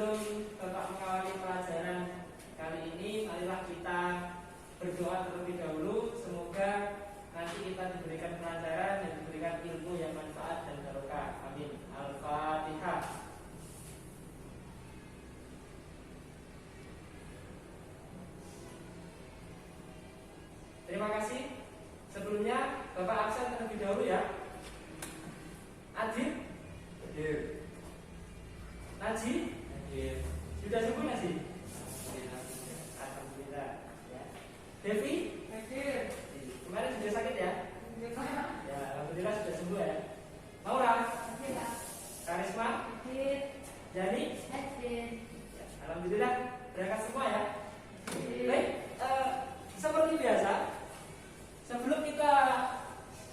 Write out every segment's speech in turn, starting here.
sebelum Bapak mengawali pelajaran kali ini, marilah kita berdoa terlebih dahulu. Semoga nanti kita diberikan pelajaran dan diberikan ilmu yang manfaat dan barokah. Amin. Al-Fatihah. Terima kasih. Sebelumnya Bapak absen terlebih dahulu ya. Adit? Hadir. Naji? Hadir. Sudah sembuh Naji? Alhamdulillah. Ya. Devi? Hadir. Kemarin sudah sakit ya? Ya, alhamdulillah sudah sembuh ya. Maura? Hadir. Karisma? Hadir. Jani? Hadir. Ya, alhamdulillah berangkat semua ya. Baik, seperti biasa, sebelum kita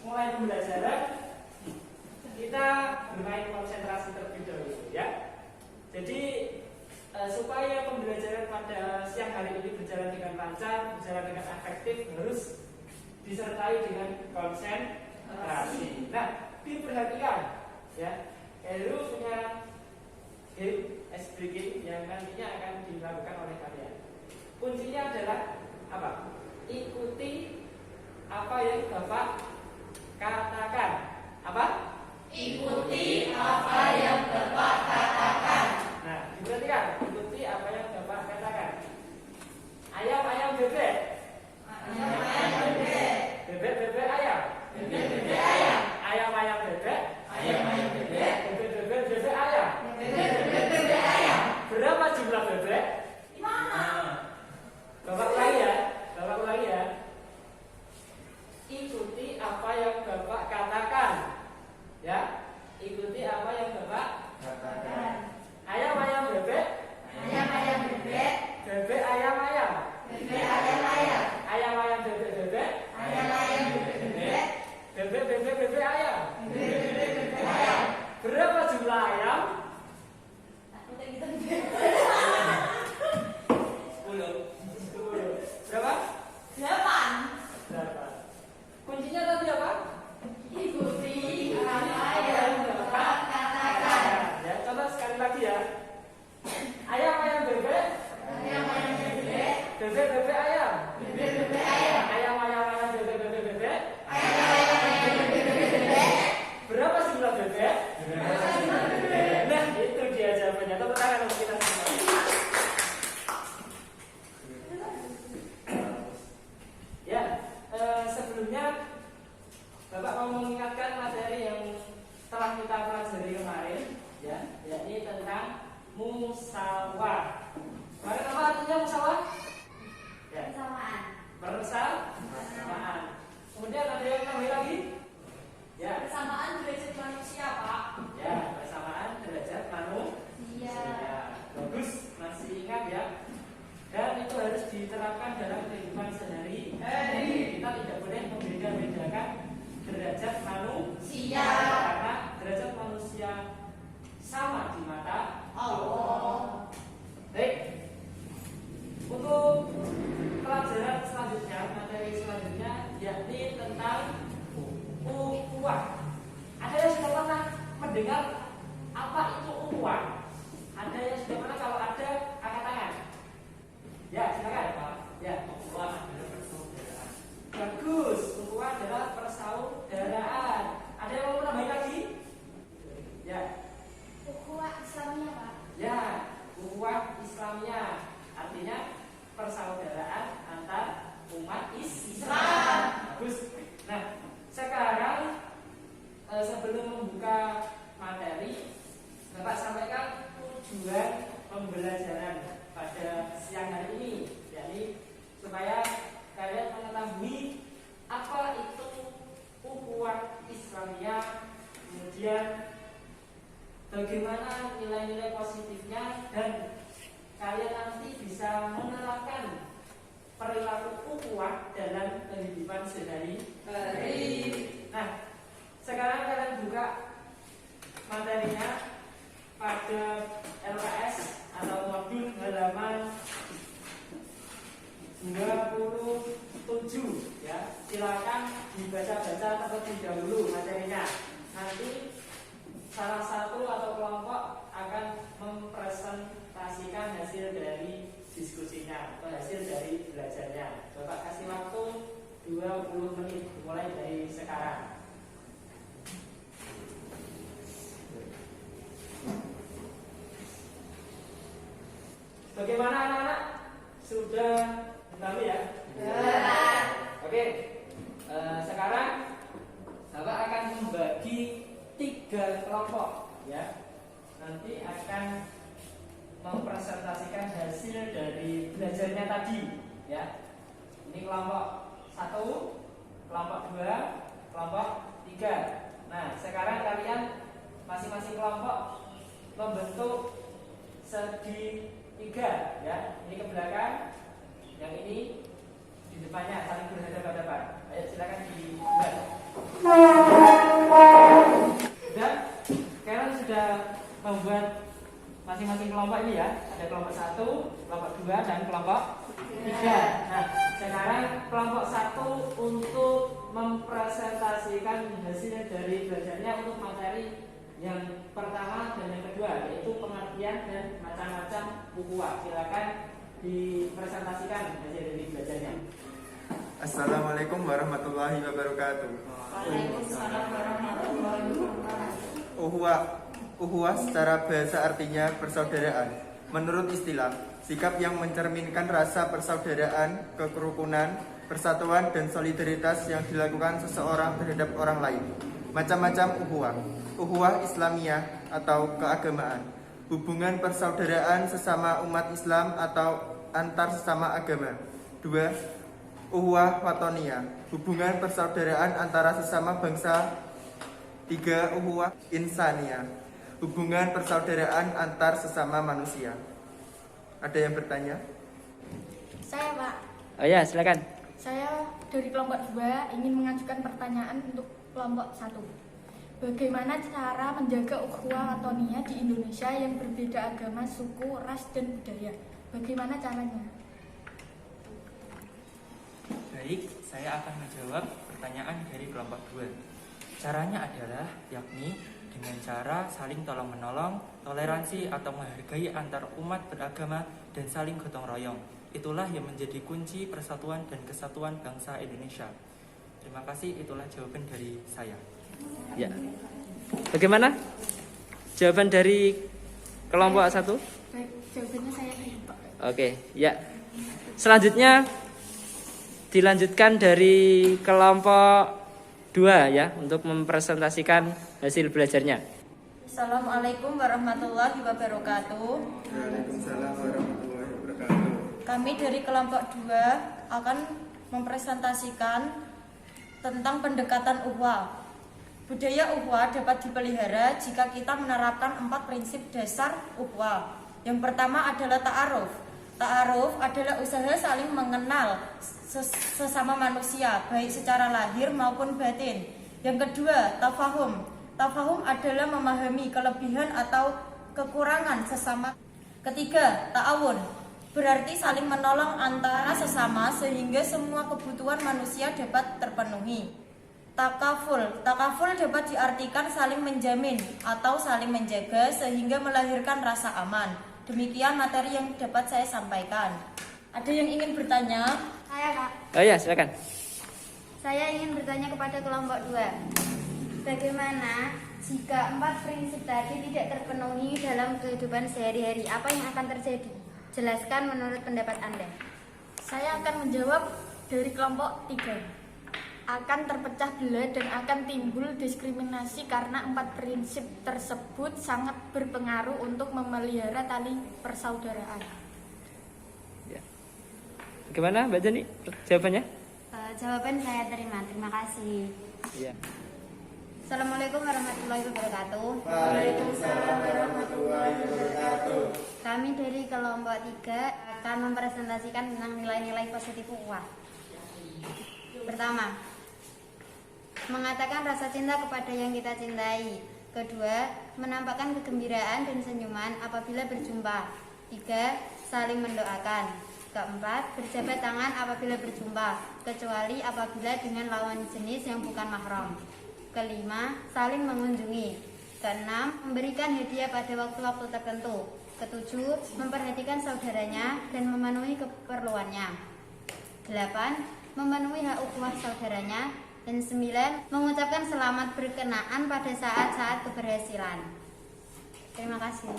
mulai pembelajaran, kita bermain konsentrasi terlebih dahulu ya. Jadi supaya pembelajaran pada siang hari ini berjalan dengan lancar, berjalan dengan efektif, harus disertai dengan konsentrasi. Nah, diperhatikan ya, Heru punya game SBG yang nantinya akan dilakukan oleh kalian. Kuncinya adalah apa? Ikuti apa yang Bapak katakan. Apa? Ikuti apa yang Bapak katakan. Nah, diperhatikan. Ikuti apa yang Bapak katakan. Ayam bebek. Ayam bebek. Bebek ayam. Bebek ayam. Ayam bebek. Ayam bebek. Bebek ayam. Bebek ayam. Berapa jumlah bebek? Di mana? Bapak ulangi ya. Bapak ulangi ya. Ikuti apa yang Bapak katakan. Ya, ikuti apa yang Bapak Katakan. ayam bebek. Ayam bebek. Bebek ayam. Bebek ayam. Ayam bebek. Ayam bebek. Bebek ayam. Bebek ayam. Berapa jumlah ayam? Aku tak gitu bebek. 10. Berapa? 8. Berapa? Kuncinya tadi apa? Ikuti apa yang Bapak katakan. Ya, coba sekali lagi ya. Ayam bebek. Ayam bebek. Bebek ayam. Bebek ayam. Ayam bebek. Ayam bebek. Berapa jumlah bebek? Bebek. Nah, itu dia jawabannya. Tepuk tangan untuk kita semua. Ya, sebelumnya Bapak mau mengingatkan materi yang telah kita pelajari kemarin, ya, yakni tentang musawah. Kemarin apa artinya musawah? Ya, Persamaan. persamaan. Kemudian ada yang tambahin lagi? Ya, Persamaan derajat manusia, Pak. ya, persamaan derajat manusia. Iya. Bagus, masih ingat ya. Dan itu harus diterapkan dalam kehidupan sehari-hari. Kita tidak boleh membeda-bedakan derajat manusia, karena derajat manusia sama di mata Allah. Baik. Untuk pelajaran selanjutnya, materi selanjutnya yakni tentang ukhuwah. Ada yang sudah pernah mendengar apa itu ukhuwah? Ada yang sudah pernah? Kalau ada, angkat tangan. Ya, silakan Pak. Ya, ukhuwah adalah persaudaraan. Bagus, ukhuwah adalah persaudaraan. Ada yang mau nambahin lagi? Ya. Ukhuwah Islamiyah, Pak. Ya, ukhuwah Islamiyah artinya persaudaraan antar umat Islam. Bagus. Nah, sekarang sebelum membuka materi, Bapak sampaikan tujuan pembelajaran pada siang hari ini, yakni supaya kalian mengetahui apa itu ukhuwah Islamiyah, kemudian bagaimana nilai-nilai positifnya, dan kalian nanti bisa menerapkan perilaku ukhuwah dalam kehidupan sehari-hari. Nah, sekarang kalian buka materinya pada LKS atau modul halaman 27 ya. Silakan dibaca-baca terlebih dahulu materinya. Nanti salah satu atau kelompok akan mempresentasikan Bagaimana anak-anak? Sudah dipahami ya? Oke. Sekarang Bapak akan membagi 3 kelompok ya. Nanti akan mempresentasikan hasil dari belajarnya tadi ya. Ini kelompok 1, kelompok 2, kelompok 3. Nah, sekarang kalian masing-masing kelompok membentuk segitiga ya. Ini ke belakang, yang ini di depannya saling berhadapan-hadapan. Ayo silakan dibuat. Sudah? Sekarang sudah membuat masing-masing kelompok ini ya. Ada kelompok 1, kelompok 2, dan kelompok 3. Nah, sekarang kelompok 1 untuk mempresentasikan hasil dari belajarnya untuk materi yang pertama dan yang kedua, yaitu pengertian dan macam-macam ukhuwah. Silakan dipresentasikan hasil dari belajarnya. Assalamualaikum warahmatullahi wabarakatuh. Waalaikumsalam warahmatullahi wabarakatuh. Ukhuwah secara bahasa artinya persaudaraan. Menurut istilah, sikap yang mencerminkan rasa persaudaraan, kerukunan, persatuan, dan solidaritas yang dilakukan seseorang terhadap orang lain. Macam-macam ukhuwah. Ukhuwah Islamiyah atau keagamaan. Hubungan persaudaraan sesama umat Islam atau antar sesama agama. 2. Ukhuwah Watoniyah, hubungan persaudaraan antara sesama bangsa. 3. Ukhuwah Insaniyah, hubungan persaudaraan antar sesama manusia. Ada yang bertanya? Saya, Pak. Oh ya, silakan. Saya dari kelompok 2 ingin mengajukan pertanyaan untuk kelompok 1. Bagaimana cara menjaga ukhuwah watoniyah di Indonesia yang berbeda agama, suku, ras, dan budaya? Bagaimana caranya? Baik, saya akan menjawab pertanyaan dari kelompok 2. Caranya adalah yakni dengan cara saling tolong-menolong, toleransi atau menghargai antar umat beragama, dan saling gotong royong. Itulah yang menjadi kunci persatuan dan kesatuan bangsa Indonesia. Terima kasih, itulah jawaban dari saya. Ya. Bagaimana jawaban dari kelompok 1? Baik, jawabannya saya ini, Pak. Oke, ya. Selanjutnya dilanjutkan dari kelompok 2 ya, untuk mempresentasikan hasil belajarnya. Assalamualaikum warahmatullahi wabarakatuh. Waalaikumsalam warahmatullahi wabarakatuh. Kami dari kelompok 2 akan mempresentasikan tentang pendekatan ukhuwah. Budaya ukhuwah dapat dipelihara jika kita menerapkan 4 prinsip dasar ukhuwah. Yang pertama adalah ta'aruf. Ta'aruf adalah usaha saling mengenal sesama manusia, baik secara lahir maupun batin. Yang kedua, tafahum. Tafahum adalah memahami kelebihan atau kekurangan sesama. Ketiga, ta'awun. Berarti saling menolong antara sesama sehingga semua kebutuhan manusia dapat terpenuhi. Takaful. Takaful dapat diartikan saling menjamin atau saling menjaga sehingga melahirkan rasa aman. Demikian materi yang dapat saya sampaikan. Ada yang ingin bertanya? Saya, Pak. Oh ya, silakan. Saya ingin bertanya kepada kelompok 2. Bagaimana jika 4 prinsip tadi tidak terpenuhi dalam kehidupan sehari-hari? Apa yang akan terjadi? Jelaskan menurut pendapat Anda. Saya akan menjawab dari kelompok 3. Akan terpecah belah dan akan timbul diskriminasi karena 4 prinsip tersebut sangat berpengaruh untuk memelihara tali persaudaraan. Ya. Bagaimana Mbak Jani jawabannya? Jawaban saya terima kasih. Iya. Assalamualaikum warahmatullahi wabarakatuh. Waalaikumsalam warahmatullahi wabarakatuh. Kami dari kelompok 3 akan mempresentasikan tentang nilai-nilai positif ukhuwah. Pertama, mengatakan rasa cinta kepada yang kita cintai. Kedua, menampakkan kegembiraan dan senyuman apabila berjumpa. 3, saling mendoakan. Keempat, berjabat tangan apabila berjumpa, kecuali apabila dengan lawan jenis yang bukan mahram. Kelima, saling mengunjungi. Keenam, memberikan hadiah pada waktu-waktu tertentu. Ketujuh, memperhatikan saudaranya dan memenuhi keperluannya. 8, memenuhi hak ukhuwah saudaranya. Dan 9, mengucapkan selamat berkenaan pada saat-saat keberhasilan. Terima kasih.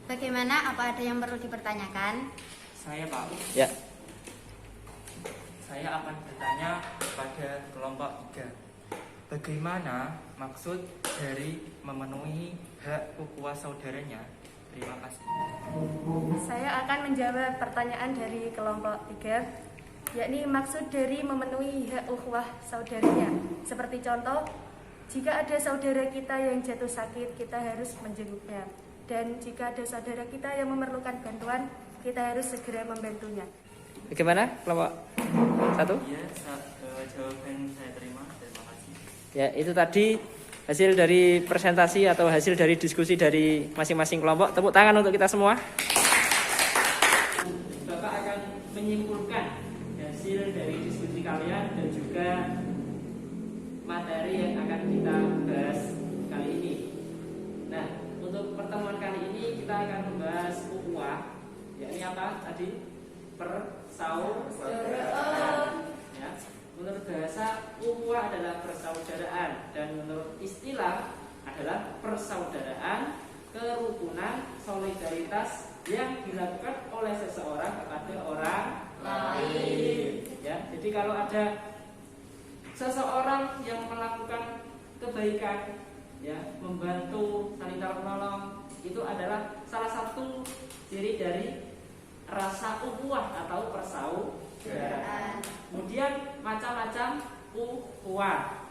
Bagaimana? Apa ada yang perlu dipertanyakan? Saya Pak, Ya. saya akan bertanya pada kelompok 3. Bagaimana maksud dari memenuhi hak ukhuwah saudaranya? Terima kasih. Saya akan menjawab pertanyaan dari kelompok 3, yakni maksud dari memenuhi hak ukhuwah saudaranya. Seperti contoh, jika ada saudara kita yang jatuh sakit, kita harus menjenguknya. Dan jika ada saudara kita yang memerlukan bantuan, kita harus segera membantunya. Bagaimana kelompok 1? Iya, jawaban saya terima. Terima kasih. Ya, itu tadi hasil dari presentasi atau hasil dari diskusi dari masing-masing kelompok. Tepuk tangan untuk kita semua. Bapak akan menyimpulkan hasil dari diskusi kalian dan juga materi yang akan kita bahas kali ini. Nah, untuk pertemuan kali ini kita akan membahas ukhuwah, yakni apa tadi? Persaudaraan. Ya. Menurut bahasa, ukhuwah adalah persaudaraan, dan menurut istilah adalah persaudaraan, kerukunan, solidaritas yang dilakukan oleh seseorang kepada orang lain. Ya, jadi kalau ada seseorang yang melakukan kebaikan, ya, membantu, saling tolong menolong, itu adalah salah satu ciri dari rasa ukhuwah atau persaudaraan. Kemudian macam-macam ukhuwah.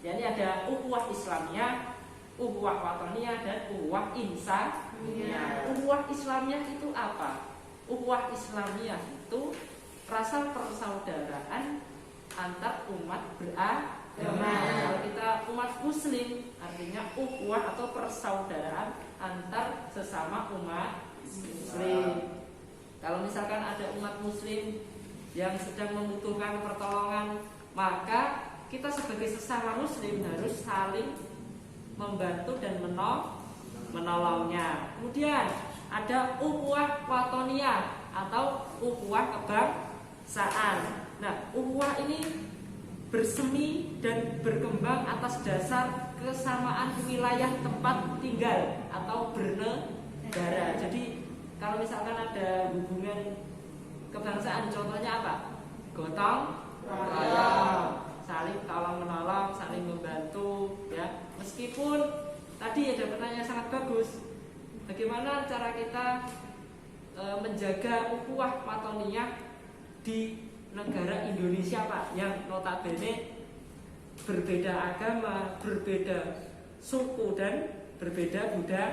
Jadi ada ukhuwah Islamiyah, ukhuwah Wataniyah, dan ukhuwah Insaniyah. Ukhuwah Islamiyah itu apa? Ukhuwah Islamiyah itu rasa persaudaraan antar umat beragama. Kalau kita umat Muslim, artinya ukhuwah atau persaudaraan antar sesama umat Muslim. Kalau misalkan ada umat Muslim yang sedang membutuhkan pertolongan, maka kita sebagai sesama Muslim harus saling membantu dan menolongnya. Kemudian ada ukhuwah watoniyah atau ukhuwah kebangsaan. Nah, ukhuwah ini bersemi dan berkembang atas dasar kesamaan wilayah tempat tinggal atau bernegara. Jadi kalau misalkan ada hubungan kebangsaan, contohnya apa? Gotong royong, saling tolong menolong, saling membantu, ya. Meskipun tadi ada pertanyaan sangat bagus, bagaimana cara kita menjaga ukhuwah watoniyah di negara Indonesia, Pak, yang notabene berbeda agama, berbeda suku, dan berbeda budaya.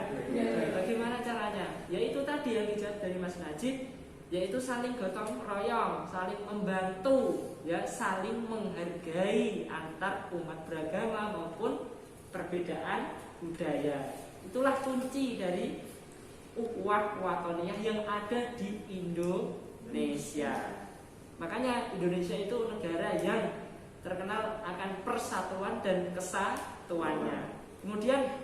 Bagaimana caranya? Yaitu tadi yang dijawab dari Mas Najib, yaitu saling gotong royong, saling membantu, ya, saling menghargai antar umat beragama maupun perbedaan budaya. Itulah kunci dari ukhuwah watoniyah yang ada di Indonesia. Makanya Indonesia itu negara yang terkenal akan persatuan dan kesatuannya. Kemudian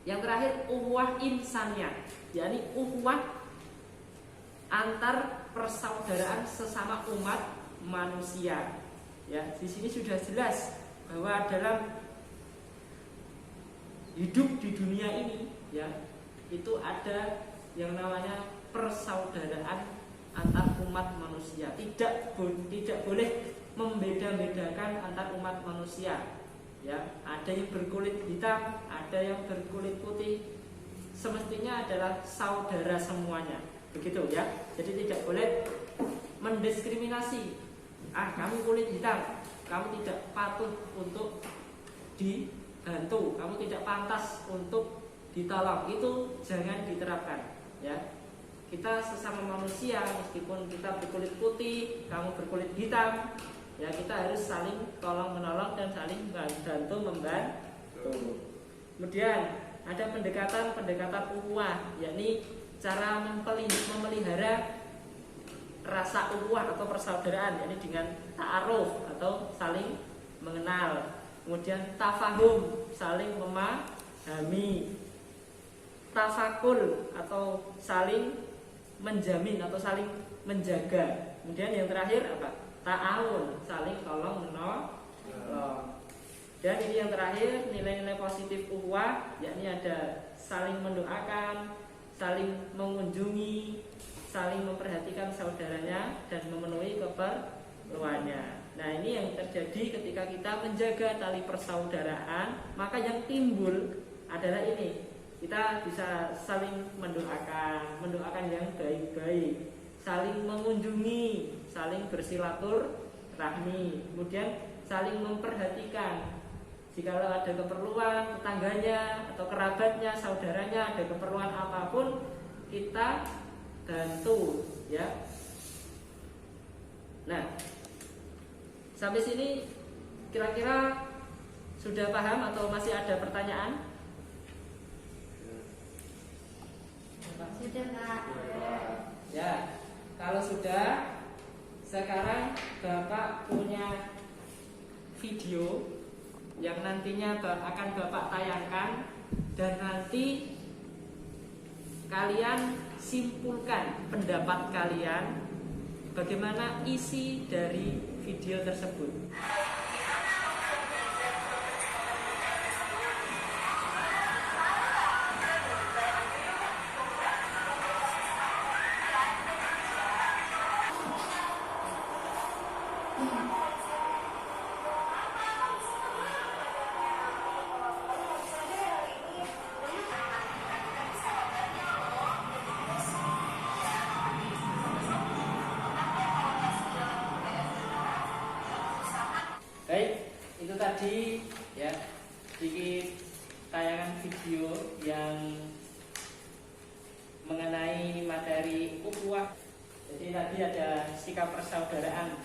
yang terakhir, ukhuwah insaniyah, yakni ukhuwah antar persaudaraan sesama umat manusia. Ya, di sini sudah jelas bahwa dalam hidup di dunia ini, ya, itu ada yang namanya persaudaraan antar umat manusia. Tidak boleh membeda-bedakan antar umat manusia. Ya, ada yang berkulit hitam, ada yang berkulit putih. Semestinya adalah saudara semuanya. Begitu, ya. Jadi tidak boleh mendiskriminasi. Kamu kulit hitam, kamu tidak patut untuk dibantu, kamu tidak pantas untuk ditolong. Itu jangan diterapkan, ya. Kita sesama manusia, meskipun kita berkulit putih, kamu berkulit hitam, ya, kita harus saling tolong menolong dan saling bantu membantu. Kemudian ada pendekatan ukhuwah, yakni cara memelihara rasa ukhuwah atau persaudaraan, yakni dengan ta'aruf atau saling mengenal. Kemudian tafahum, saling memahami. Tafakul atau saling menjamin atau saling menjaga. Kemudian yang terakhir apa? Ta'awun, saling tolong menolong. Dan ini yang terakhir, nilai-nilai positif ukhuwah, yakni ada saling mendoakan, saling mengunjungi, saling memperhatikan saudaranya dan memenuhi keperluannya. Nah, ini yang terjadi ketika kita menjaga tali persaudaraan, maka yang timbul adalah ini. Kita bisa saling mendoakan yang baik-baik, saling mengunjungi, saling bersilaturahmi, kemudian saling memperhatikan. Jika ada keperluan tetangganya atau kerabatnya, saudaranya ada keperluan apapun, kita bantu, ya. Nah, sampai sini kira-kira sudah paham atau masih ada pertanyaan? Sudah, Pak. Ya, kalau sudah, sekarang Bapak punya video yang nantinya akan Bapak tayangkan, dan nanti kalian simpulkan pendapat kalian bagaimana isi dari video tersebut. Baik, itu tadi ya sedikit tayangan video yang mengenai materi ukhuwah. Jadi tadi ada sikap persaudaraan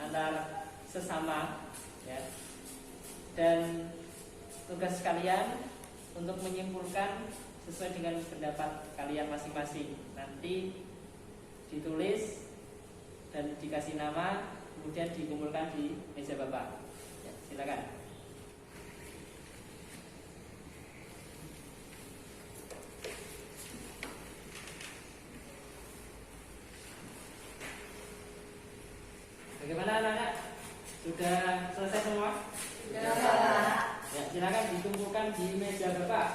antar sesama, ya. Dan tugas kalian untuk menyimpulkan sesuai dengan pendapat kalian masing-masing. Nanti ditulis dan dikasih nama, kemudian dikumpulkan di meja Bapak. Ya, silakan. Bagaimana anak-anak? Sudah selesai semua? Sudah. Ya, silakan dikumpulkan di meja Bapak.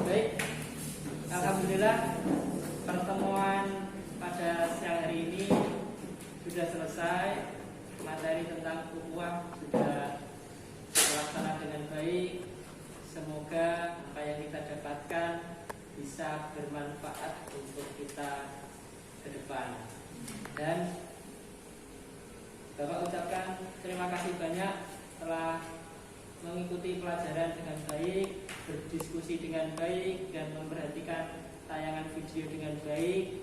Baik, alhamdulillah pertemuan pada siang hari ini sudah selesai. Materi tentang ukhuwah sudah terlaksana dengan baik. Semoga apa yang kita dapatkan bisa bermanfaat untuk kita ke depan. Dan Bapak ucapkan terima kasih banyak telah mengikuti pelajaran dengan baik, berdiskusi dengan baik, dan memperhatikan tayangan video dengan baik.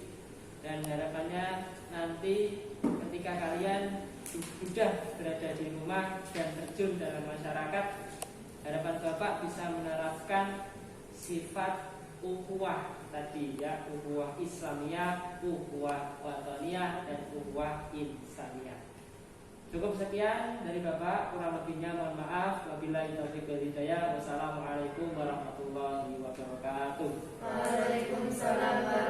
Dan harapannya nanti ketika kalian sudah berada di rumah dan terjun dalam masyarakat, harapan Bapak bisa menerapkan sifat ukhuwah tadi, ya, ukhuwah Islamiyah, ukhuwah Wataniyah, dan ukhuwah Insaniyah. Cukup sekian dari Bapak, kurang lebihnya mohon maaf. Wabillahi taufiq wal hidayah. Wassalamualaikum warahmatullahi wabarakatuh. Waalaikumsalam.